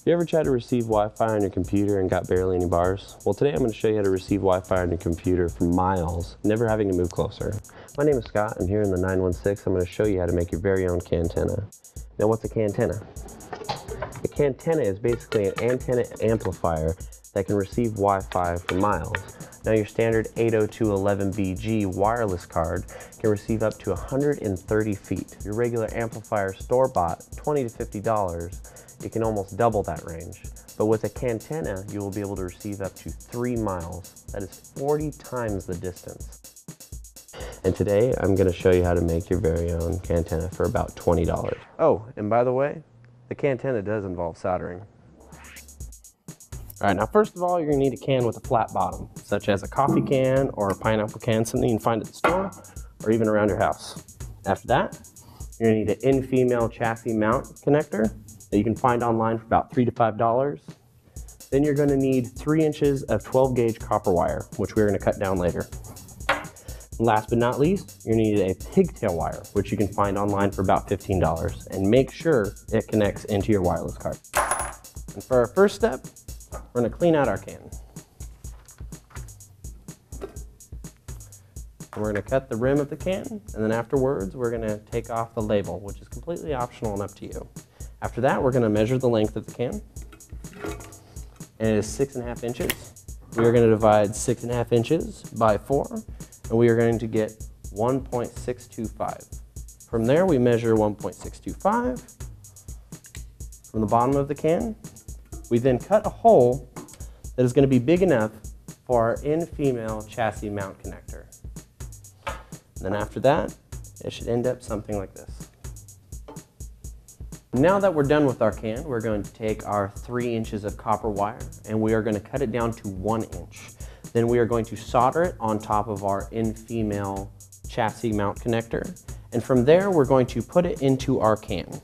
You ever tried to receive Wi-Fi on your computer and got barely any bars? Well, today I'm going to show you how to receive Wi-Fi on your computer for miles, never having to move closer. My name is Scott, and here in the 916 I'm going to show you how to make your very own Cantenna. Now, what's a Cantenna? A Cantenna is basically an antenna amplifier that can receive Wi-Fi for miles. Now, your standard 802.11bg wireless card can receive up to 130 feet. Your regular amplifier store-bought, $20 to $50, it can almost double that range. But with a Cantenna, you will be able to receive up to 3 miles. That is 40 times the distance. And today, I'm going to show you how to make your very own Cantenna for about $20. Oh, and by the way, the Cantenna does involve soldering. All right, now first of all, you're gonna need a can with a flat bottom, such as a coffee can or a pineapple can, something you can find at the store or even around your house. After that, you're gonna need an in-female chassis mount connector that you can find online for about $3 to $5. Then you're gonna need 3 inches of 12 gauge copper wire, which we're gonna cut down later. Last but not least, you're gonna need a pigtail wire, which you can find online for about $15. And make sure it connects into your wireless card. And for our first step, we're going to clean out our can. And we're going to cut the rim of the can, and then afterwards we're going to take off the label, which is completely optional and up to you. After that, we're going to measure the length of the can, and it is 6.5 inches. We are going to divide 6.5 inches by 4, and we are going to get 1.625. From there, we measure 1.625 from the bottom of the can. We then cut a hole that is going to be big enough for our in-female chassis mount connector. And then after that, it should end up something like this. Now that we're done with our can, we're going to take our 3 inches of copper wire and we are going to cut it down to 1 inch. Then we are going to solder it on top of our in-female chassis mount connector. And from there, we're going to put it into our can.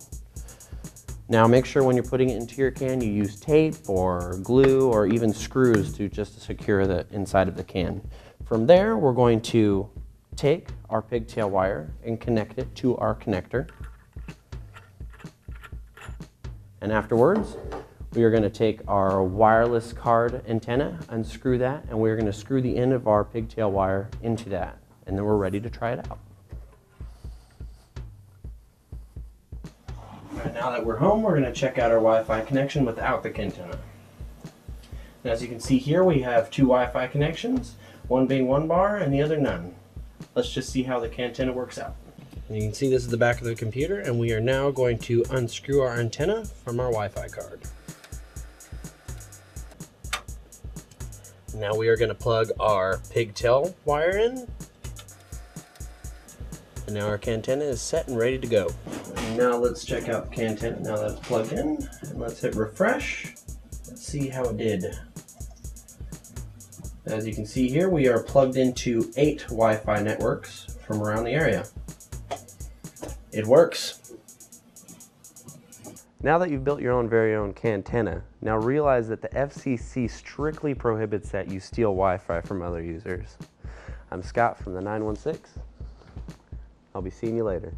Now make sure when you're putting it into your can, you use tape or glue or even screws to just secure the inside of the can. From there, we're going to take our pigtail wire and connect it to our connector. And afterwards, we are going to take our wireless card antenna, unscrew that, and we're going to screw the end of our pigtail wire into that. And then we're ready to try it out. Now that we're home, we're going to check out our Wi-Fi connection without the Cantenna. And as you can see here, we have 2 Wi-Fi connections, one being 1 bar and the other none. Let's just see how the Cantenna works out. And you can see this is the back of the computer, and we are now going to unscrew our antenna from our Wi-Fi card. Now we are going to plug our pigtail wire in. And now our Cantenna is set and ready to go. And now let's check out the Cantenna now that it's plugged in. And let's hit refresh. Let's see how it did. As you can see here, we are plugged into 8 Wi-Fi networks from around the area. It works. Now that you've built your own very own Cantenna, now realize that the FCC strictly prohibits that you steal Wi-Fi from other users. I'm Scott from the 916. I'll be seeing you later.